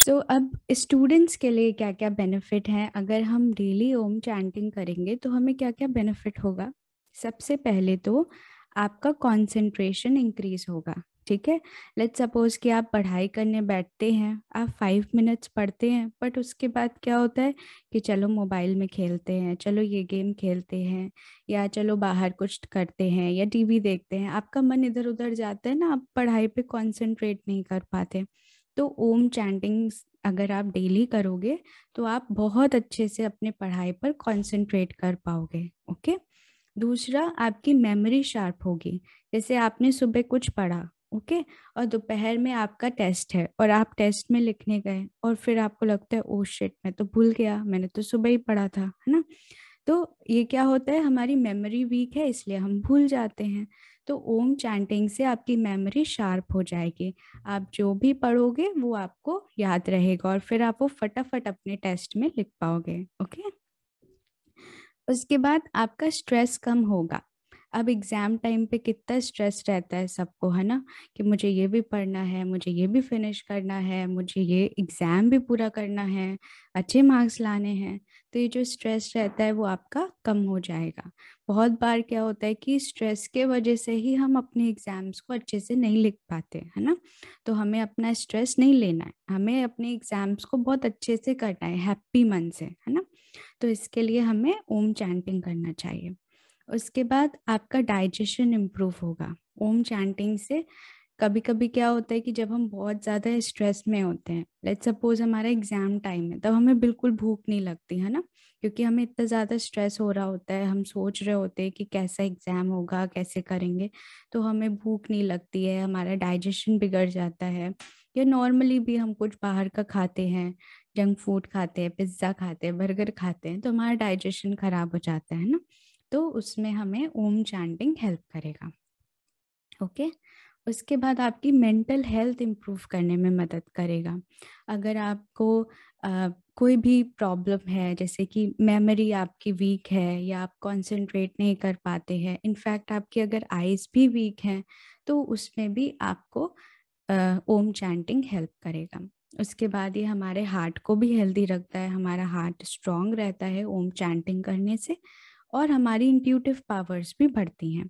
सो अब स्टूडेंट्स के लिए क्या क्या बेनिफिट हैं अगर हम डेली ओम चैंटिंग करेंगे तो हमें क्या क्या बेनिफिट होगा। सबसे पहले तो आपका कंसंट्रेशन इंक्रीज होगा। ठीक है, लेट्स सपोज कि आप पढ़ाई करने बैठते हैं, आप 5 मिनट्स पढ़ते हैं, बट उसके बाद क्या होता है कि चलो मोबाइल में खेलते हैं, चलो ये गेम खेलते हैं, या चलो बाहर कुछ करते हैं या टीवी देखते हैं। आपका मन इधर उधर जाता है ना, आप पढ़ाई पे कंसंट्रेट नहीं कर पाते। तो ओम चैंटिंग अगर आप डेली करोगे तो आप बहुत अच्छे से अपने पढ़ाई पर कंसंट्रेट कर पाओगे। ओके। दूसरा, आपकी मेमोरी शार्प होगी। जैसे आपने सुबह कुछ पढ़ा, ओके, और दोपहर में आपका टेस्ट है और आप टेस्ट में लिखने गए और फिर आपको लगता है ओ शिट, मैं तो भूल गया, मैंने तो सुबह ही पढ़ा था, है ना। तो ये क्या होता है, हमारी मेमोरी वीक है इसलिए हम भूल जाते हैं। तो ओम चैंटिंग से आपकी मेमोरी शार्प हो जाएगी। आप जो भी पढ़ोगे वो आपको याद रहेगा और फिर आप वो फटाफट अपने टेस्ट में लिख पाओगे। ओके। उसके बाद आपका स्ट्रेस कम होगा। अब एग्जाम टाइम पे कितना स्ट्रेस रहता है सबको, है ना, कि मुझे ये भी पढ़ना है, मुझे ये भी फिनिश करना है, मुझे ये एग्जाम भी पूरा करना है, अच्छे मार्क्स लाने हैं। तो ये जो स्ट्रेस रहता है वो आपका कम हो जाएगा। बहुत बार क्या होता है कि स्ट्रेस के वजह से ही हम अपने एग्जाम्स को अच्छे से नहीं लिख पाते, है ना। तो हमें अपना स्ट्रेस नहीं लेना है, हमें अपने एग्जाम्स को बहुत अच्छे से करना है, हैप्पी मन से, है ना। तो इसके लिए हमें ओम चैंटिंग करना चाहिए। उसके बाद आपका डाइजेशन इम्प्रूव होगा ओम चैंटिंग से। कभी कभी क्या होता है कि जब हम बहुत ज़्यादा स्ट्रेस में होते हैं, लेट्स सपोज हमारा एग्जाम टाइम है, तब हमें बिल्कुल भूख नहीं लगती, है ना, क्योंकि हमें इतना ज़्यादा स्ट्रेस हो रहा होता है, हम सोच रहे होते हैं कि कैसा एग्जाम होगा, कैसे करेंगे। तो हमें भूख नहीं लगती है, हमारा डाइजेशन बिगड़ जाता है। या नॉर्मली भी हम कुछ बाहर का खाते हैं, जंक फूड खाते हैं, पिज्ज़ा खाते हैं, बर्गर खाते हैं, तो हमारा डाइजेशन खराब हो जाता है ना। तो उसमें हमें ओम चैंटिंग हेल्प करेगा। ओके। उसके बाद आपकी मेंटल हेल्थ इम्प्रूव करने में मदद करेगा। अगर आपको कोई भी प्रॉब्लम है, जैसे कि मेमोरी आपकी वीक है या आप कंसंट्रेट नहीं कर पाते हैं, इनफैक्ट आपकी अगर आइज़ भी वीक हैं, तो उसमें भी आपको ओम चैंटिंग हेल्प करेगा। उसके बाद ये हमारे हार्ट को भी हेल्दी रखता है, हमारा हार्ट स्ट्रांग रहता है ओम चैंटिंग करने से, और हमारी इंट्यूटिव पावर्स भी बढ़ती हैं।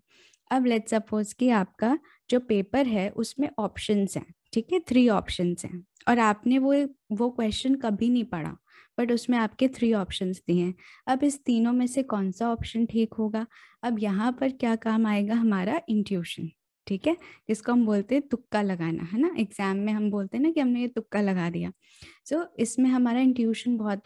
अब लेट्स सपोज कि आपका जो पेपर है उसमें ऑप्शंस हैं, ठीक है, 3 ऑप्शंस हैं, और आपने वो क्वेश्चन कभी नहीं पढ़ा, बट उसमें आपके 3 ऑप्शंस दिए हैं। अब इस तीनों में से कौन सा ऑप्शन ठीक होगा। अब यहाँ पर क्या काम आएगा, हमारा इंट्यूशन। ठीक है, जिसको हम बोलते हैं तुक्का लगाना, है ना, एग्जाम में हम बोलते हैं ना कि हमने ये तुक्का लगा दिया। सो इसमें हमारा इंट्यूशन बहुत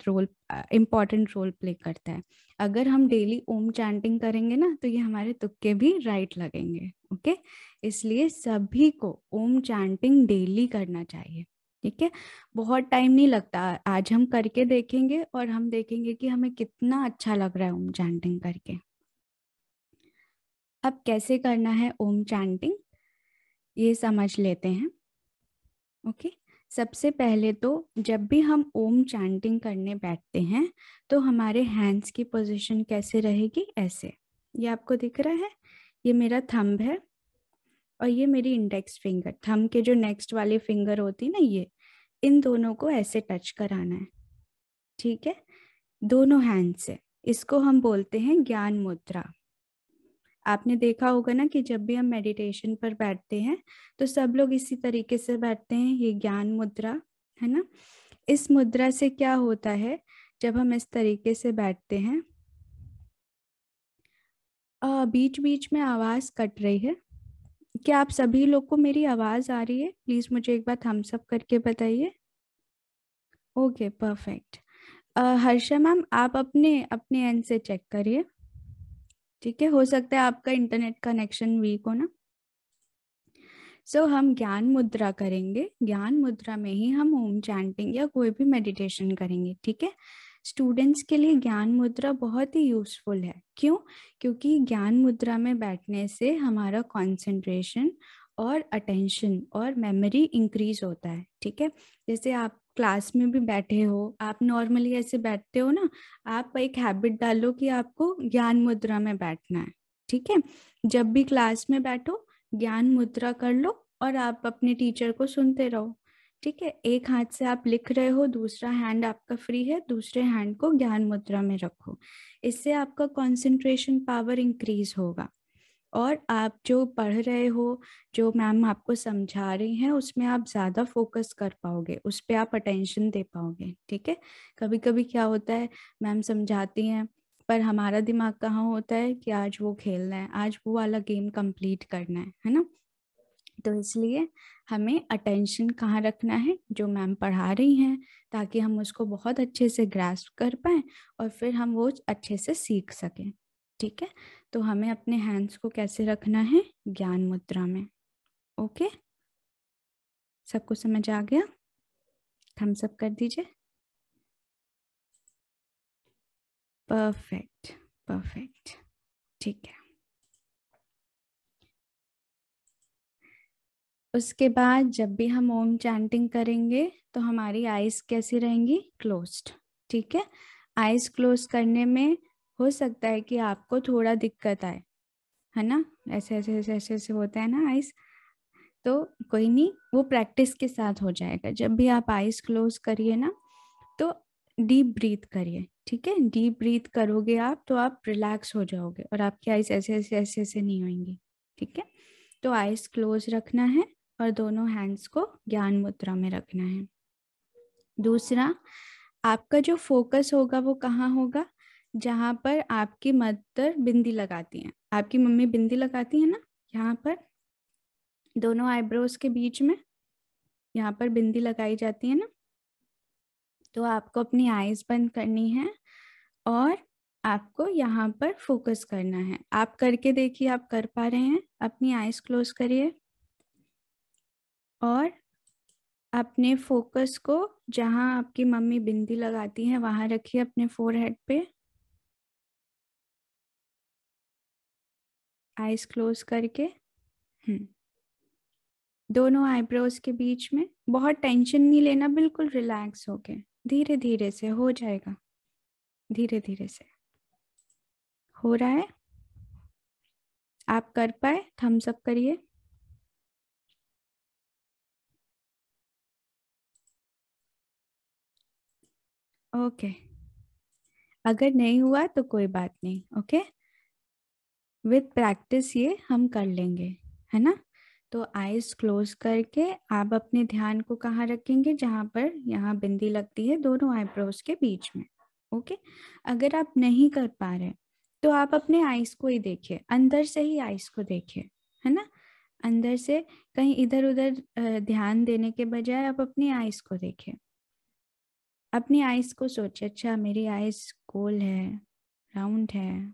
इम्पॉर्टेंट रोल प्ले करता है। अगर हम डेली ओम चैंटिंग करेंगे ना, तो ये हमारे तुक्के भी राइट लगेंगे। ओके। इसलिए सभी को ओम चैंटिंग डेली करना चाहिए। ठीक है, बहुत टाइम नहीं लगता, आज हम करके देखेंगे और हम देखेंगे कि हमें कितना अच्छा लग रहा है ओम चैंटिंग करके। अब कैसे करना है ओम चैंटिंग, ये समझ लेते हैं। ओके। सबसे पहले तो जब भी हम ओम चैंटिंग करने बैठते हैं तो हमारे हैंड्स की पोजीशन कैसे रहेगी, ऐसे। ये आपको दिख रहा है, ये मेरा थंब है और ये मेरी इंडेक्स फिंगर। थंब के जो नेक्स्ट वाली फिंगर होती है ना, ये, इन दोनों को ऐसे टच कराना है। ठीक है, दोनों हैंड से। इसको हम बोलते हैं ज्ञान मुद्रा। आपने देखा होगा ना कि जब भी हम मेडिटेशन पर बैठते हैं तो सब लोग इसी तरीके से बैठते हैं, ये ज्ञान मुद्रा, है ना। इस मुद्रा से क्या होता है, जब हम इस तरीके से बैठते हैं, बीच बीच में आवाज कट रही है, क्या आप सभी लोग को मेरी आवाज आ रही है? प्लीज मुझे एक बार थम्स अप करके बताइए। Okay, perfect. हर्षा मैम, आप अपने अपने एंड से चेक करिए। ठीक है, हो सकता है आपका इंटरनेट कनेक्शन वीक हो ना। हम ज्ञान मुद्रा करेंगे, ज्ञान मुद्रा में ही हम ओम चैंटिंग या कोई भी मेडिटेशन करेंगे। ठीक है, स्टूडेंट्स के लिए ज्ञान मुद्रा बहुत ही यूजफुल है। क्यों? क्योंकि ज्ञान मुद्रा में बैठने से हमारा कंसंट्रेशन और अटेंशन और मेमोरी इंक्रीज होता है। ठीक है, जैसे आप क्लास में भी बैठे हो, आप नॉर्मली ऐसे बैठते हो ना, आप एक हैबिट डालो कि आपको ज्ञान मुद्रा में बैठना है। ठीक है, जब भी क्लास में बैठो ज्ञान मुद्रा कर लो और आप अपने टीचर को सुनते रहो। ठीक है, एक हाथ से आप लिख रहे हो, दूसरा हैंड आपका फ्री है, दूसरे हैंड को ज्ञान मुद्रा में रखो। इससे आपका कंसंट्रेशन पावर इंक्रीज होगा और आप जो पढ़ रहे हो, जो मैम आपको समझा रही हैं, उसमें आप ज़्यादा फोकस कर पाओगे, उस पर आप अटेंशन दे पाओगे। ठीक है, कभी कभी क्या होता है, मैम समझाती हैं पर हमारा दिमाग कहाँ होता है कि आज वो खेलना है, आज वो वाला गेम कंप्लीट करना है ना। तो इसलिए हमें अटेंशन कहाँ रखना है, जो मैम पढ़ा रही हैं, ताकि हम उसको बहुत अच्छे से ग्रास्प कर पाएं और फिर हम वो अच्छे से सीख सकें। ठीक है, तो हमें अपने हैंड्स को कैसे रखना है, ज्ञान मुद्रा में। ओके, सबको समझ आ गया? थम्स अप कर दीजिए। Perfect, perfect. ठीक है, उसके बाद जब भी हम ओम चैंटिंग करेंगे तो हमारी आइज कैसी रहेंगी, क्लोज्ड। ठीक है, आइज क्लोज करने में हो सकता है कि आपको थोड़ा दिक्कत आए, है ना, ऐसे ऐसे ऐसे ऐसे ऐसे होता है ना आइज, तो कोई नहीं, वो प्रैक्टिस के साथ हो जाएगा। जब भी आप आइज क्लोज करिए ना, तो डीप ब्रीथ करिए। ठीक है, डीप ब्रीथ करोगे आप तो आप रिलैक्स हो जाओगे और आपकी आइज ऐसे ऐसे ऐसे ऐसे नहीं होंगी। ठीक है, तो आइज क्लोज रखना है और दोनों हैंड्स को ज्ञान मुद्रा में रखना है। दूसरा, आपका जो फोकस होगा वो कहाँ होगा, जहाँ पर आपकी मदर बिंदी लगाती हैं, आपकी मम्मी बिंदी लगाती है ना, यहाँ पर दोनों आईब्रोज के बीच में यहाँ पर बिंदी लगाई जाती है ना। तो आपको अपनी आईज बंद करनी है और आपको यहाँ पर फोकस करना है। आप करके देखिए, आप कर पा रहे हैं? अपनी आईज क्लोज करिए और अपने फोकस को जहाँ आपकी मम्मी बिंदी लगाती हैं वहां रखिए, अपने फोरहेड पे, आईज क्लोज करके। दोनों आईब्रोज के बीच में बहुत टेंशन नहीं लेना, बिल्कुल रिलैक्स होके, धीरे धीरे से हो जाएगा, धीरे धीरे से हो रहा है। आप कर पाए, थम्स अप करिए। ओके, अगर नहीं हुआ तो कोई बात नहीं। ओके, विद प्रैक्टिस ये हम कर लेंगे, है ना। तो आईज क्लोज करके आप अपने ध्यान को कहाँ रखेंगे, जहाँ पर यहाँ बिंदी लगती है दोनों आईब्रोज के बीच में। ओके, अगर आप नहीं कर पा रहे तो आप अपने आईज को ही देखिए, अंदर से ही आईज को देखिए, है ना। अंदर से कहीं इधर उधर ध्यान देने के बजाय आप अपनी आईज को देखिए, अपनी आईज को सोचिए, अच्छा मेरी आईज गोल है, राउंड है,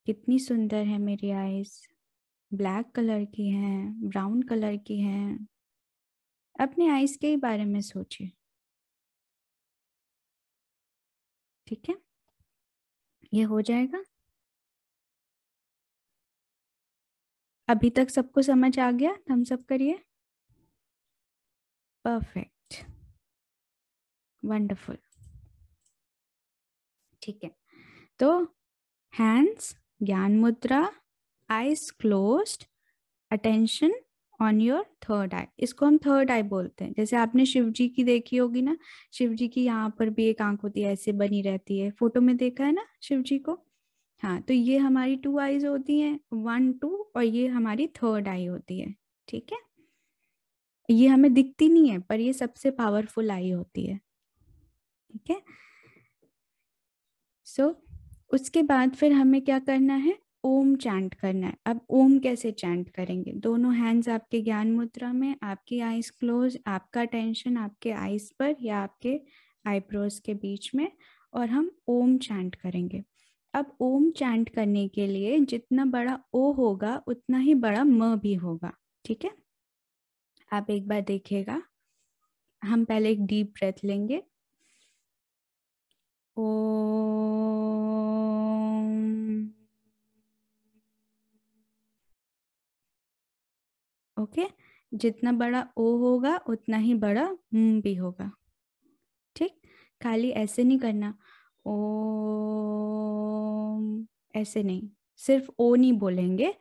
कितनी सुंदर है मेरी आईज, ब्लैक कलर की है, ब्राउन कलर की है। अपने आईज के ही बारे में सोचिए। ठीक है, ये हो जाएगा। अभी तक सबको समझ आ गया? थम्स अप करिए। Perfect, wonderful. ठीक है, तो hands gyan mudra, eyes closed, attention on your third eye. इसको हम थर्ड आई बोलते हैं। जैसे आपने शिव जी की देखी होगी ना, शिव जी की यहाँ पर भी एक आंख होती है, ऐसे बनी रहती है, फोटो में देखा है ना शिव जी को। हाँ, तो ये हमारी टू आईज होती हैं, वन टू, और ये हमारी थर्ड आई होती है। ठीक है, ये हमें दिखती नहीं है पर ये सबसे पावरफुल आई होती है। ठीक है, सो उसके बाद फिर हमें क्या करना है, ओम चैंट करना है। अब ओम कैसे चैंट करेंगे, दोनों हैंड्स आपके ज्ञान मुद्रा में, आपकी आईज क्लोज, आपका टेंशन आपके आईज पर या आपके आईब्रोज के बीच में, और हम ओम चैंट करेंगे। अब ओम चैंट करने के लिए जितना बड़ा ओ होगा उतना ही बड़ा म भी होगा। ठीक है, आप एक बार देखिएगा। हम पहले एक डीप ब्रेथ लेंगे, ओम। ओके, जितना बड़ा ओ होगा उतना ही बड़ा भी होगा। ठीक, खाली ऐसे नहीं करना, ओम, ऐसे नहीं, सिर्फ ओ नहीं बोलेंगे,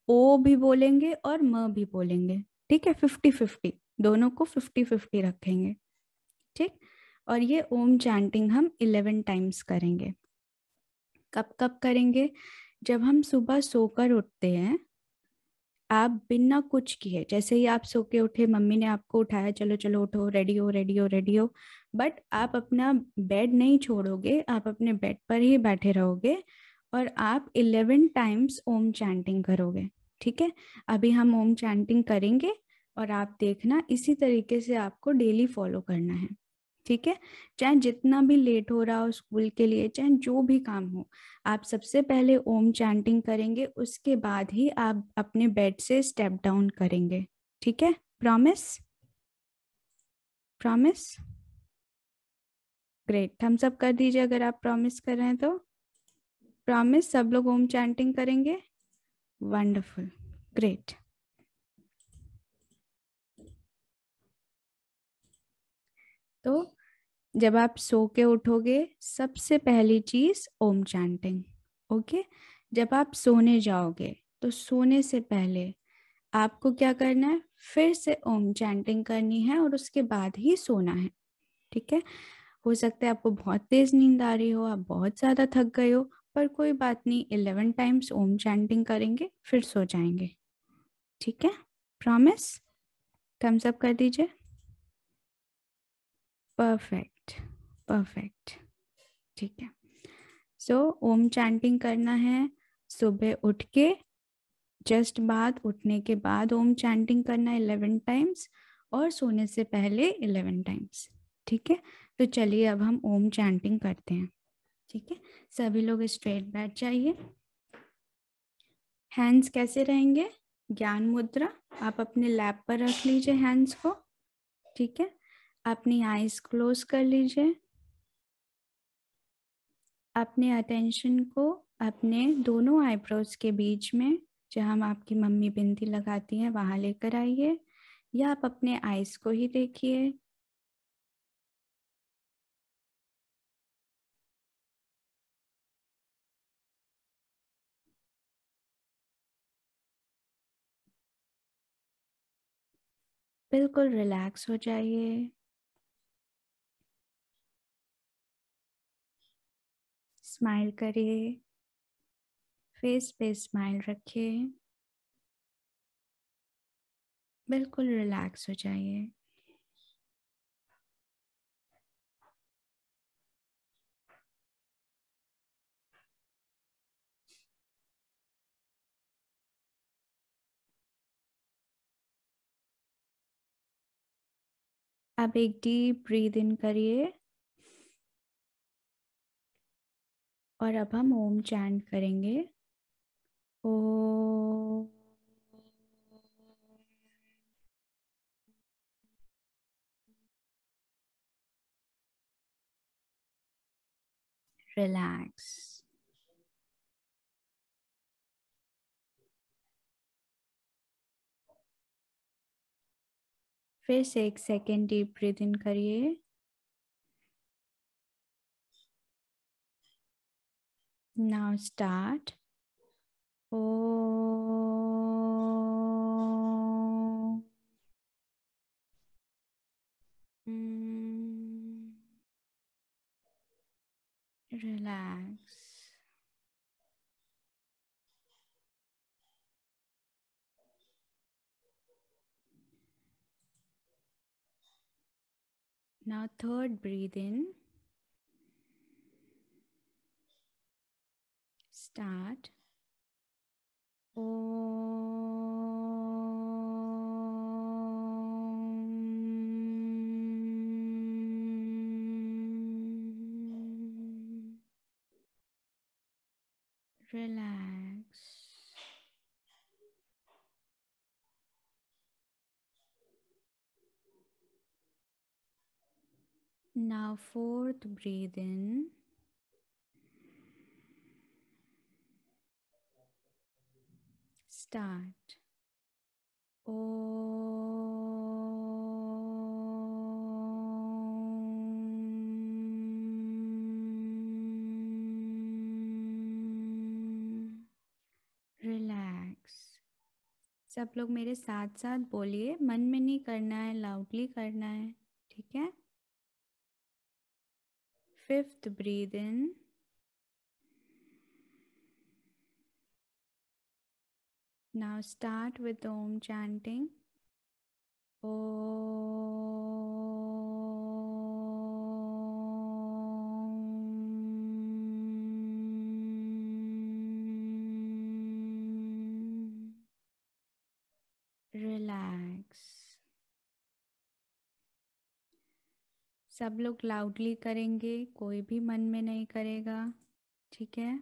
ओ भी बोलेंगे और म भी बोलेंगे। ठीक है, 50-50। दोनों को 50-50 रखेंगे, ठीक। और ये ओम चैंटिंग हम 11 टाइम्स करेंगे। कब कब करेंगे? जब हम सुबह सोकर उठते हैं, आप बिना कुछ किए, जैसे ही आप सो के उठे, मम्मी ने आपको उठाया, चलो चलो उठो, रेडी हो रेडी हो रेडी हो, बट आप अपना बेड नहीं छोड़ोगे, आप अपने बेड पर ही बैठे रहोगे और आप 11 टाइम्स ओम चैंटिंग करोगे, ठीक है। अभी हम ओम चैंटिंग करेंगे और आप देखना, इसी तरीके से आपको डेली फॉलो करना है, ठीक है। चाहे जितना भी लेट हो रहा हो स्कूल के लिए, चाहे जो भी काम हो, आप सबसे पहले ओम चैंटिंग करेंगे, उसके बाद ही आप अपने बेड से स्टेप डाउन करेंगे, ठीक है। Promise? Promise? Great, thumbs up कर दीजिए अगर आप प्रॉमिस कर रहे हैं तो। प्रॉमिस, सब लोग ओम चैंटिंग करेंगे। Wonderful, great. तो जब आप सो के उठोगे, सबसे पहली चीज ओम चैंटिंग, ओके। जब आप सोने जाओगे, तो सोने से पहले आपको क्या करना है? फिर से ओम चैंटिंग करनी है और उसके बाद ही सोना है, ठीक है। हो सकता है आपको बहुत तेज नींद आ रही हो, आप बहुत ज्यादा थक गए हो, पर कोई बात नहीं, 11 टाइम्स ओम चैंटिंग करेंगे फिर सो जाएंगे, ठीक है। प्रॉमिस? थम्स अप कर दीजिए। परफेक्ट, परफेक्ट, ठीक है। सो ओम चैंटिंग करना है सुबह उठ के, जस्ट बाद उठने के बाद ओम चैंटिंग करना है 11 टाइम्स, और सोने से पहले 11 टाइम्स, ठीक है। तो चलिए अब हम ओम चैंटिंग करते हैं, ठीक है। सभी लोग स्ट्रेट बैठ जाइए। हैंड्स कैसे रहेंगे? ज्ञान मुद्रा, आप अपने लैप पर रख लीजिए हैंड्स को, ठीक है। अपनी आईज क्लोज कर लीजिए। अपने अटेंशन को अपने दोनों आईब्रोज के बीच में, जहाँ हम आपकी मम्मी बिंदी लगाती हैं, वहां लेकर आइए, या आप अपने आईज को ही देखिए। बिल्कुल रिलैक्स हो जाइए। स्माइल करिए, फेस पे स्माइल रखिए। बिल्कुल रिलैक्स हो जाइए। अब एक डीप ब्रीद इन करिए, और अब हम ओम चैंट करेंगे। ओ, रिलैक्स। फिर से एक सेकेंड डीप ब्रीद इन करिए। Now start. ओ, relax. Now third breath in. Start. ओ, relax. Now fourth breathe in. Start. Om. Relax. सब लोग मेरे साथ साथ बोलिए, मन में नहीं करना है, लाउडली करना है, ठीक है? 5th breathe in, now start with Om chanting. Relax. सब लोग लाउडली करेंगे, कोई भी मन में नहीं करेगा, ठीक है?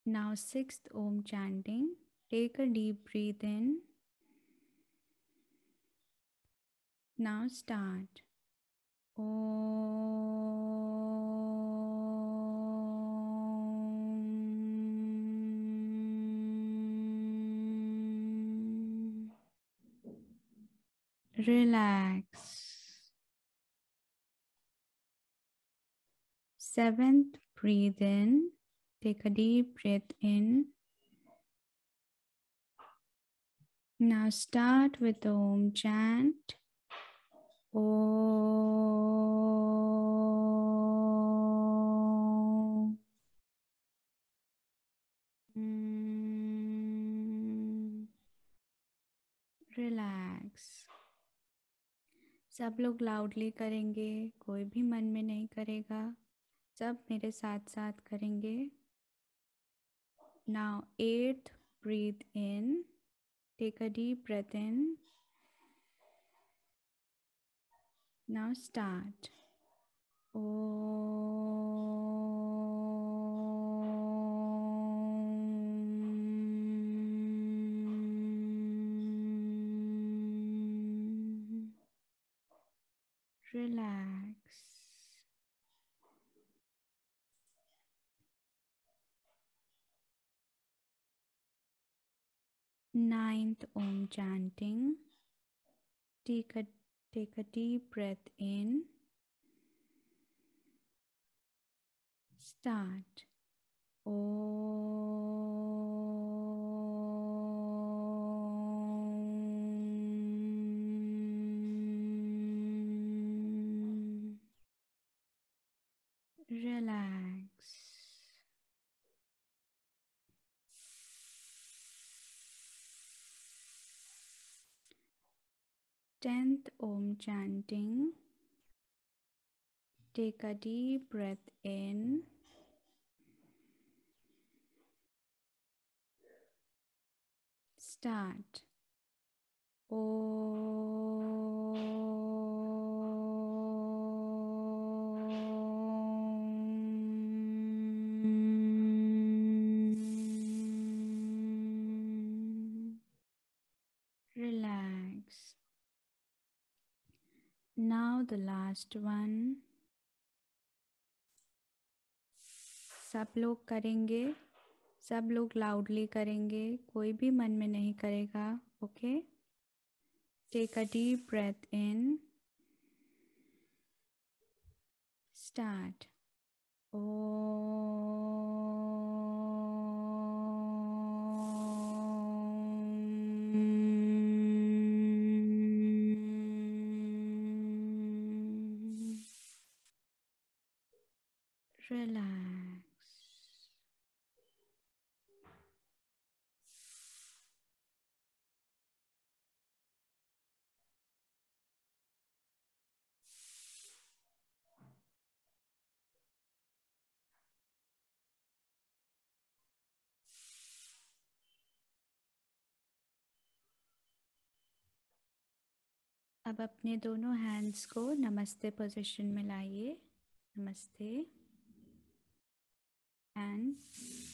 Now 6th Om chanting. Take a deep breath in. Now start. Relax. 7th, breathe in. Take a deep breath in. Now start with the Om chant. Om. Relax. सब लोग लाउडली करेंगे, कोई भी मन में नहीं करेगा, सब मेरे साथ साथ करेंगे। Now 8th, breathe in. Take a deep breath in. Now start. Om. Relax. 9th Om chanting. Take a deep breath in. Start. Om. Relax. 10th Om chanting. Take a deep breath in. Start. Om. Relax. Now the last one. सब लोग करेंगे, सब लोग loudly करेंगे, कोई भी मन में नहीं करेगा, okay? Take a deep breath in. Start. Relax. अब अपने दोनों हैंड्स को नमस्ते पोजीशन में लाइए. नमस्ते. And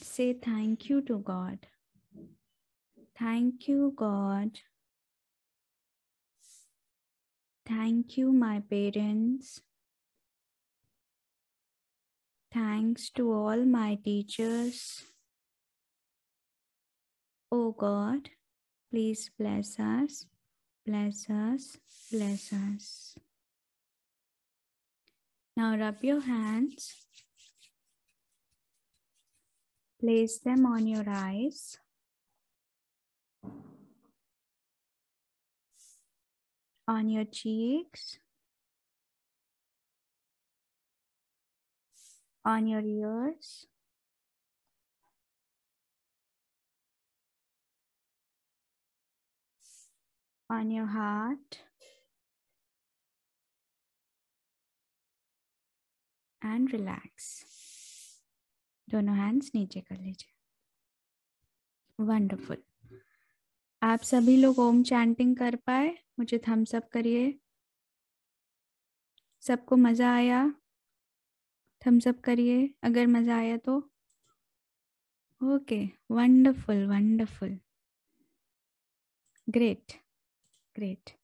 say thank you to God. Thank you God. Thank you, my parents. Thanks to all my teachers. Oh God, please bless us, bless us, bless us. Now rub your hands. Place them on your eyes. On your cheeks, on your ears, on your heart, and relax. दोनों hands नीचे कर लीजिए. Wonderful. आप सभी लोग ओम chanting कर पाए? मुझे थम्स अप करिए. सबको मज़ा आया? थम्स अप करिए अगर मज़ा आया तो. Okay, wonderful wonderful, great great.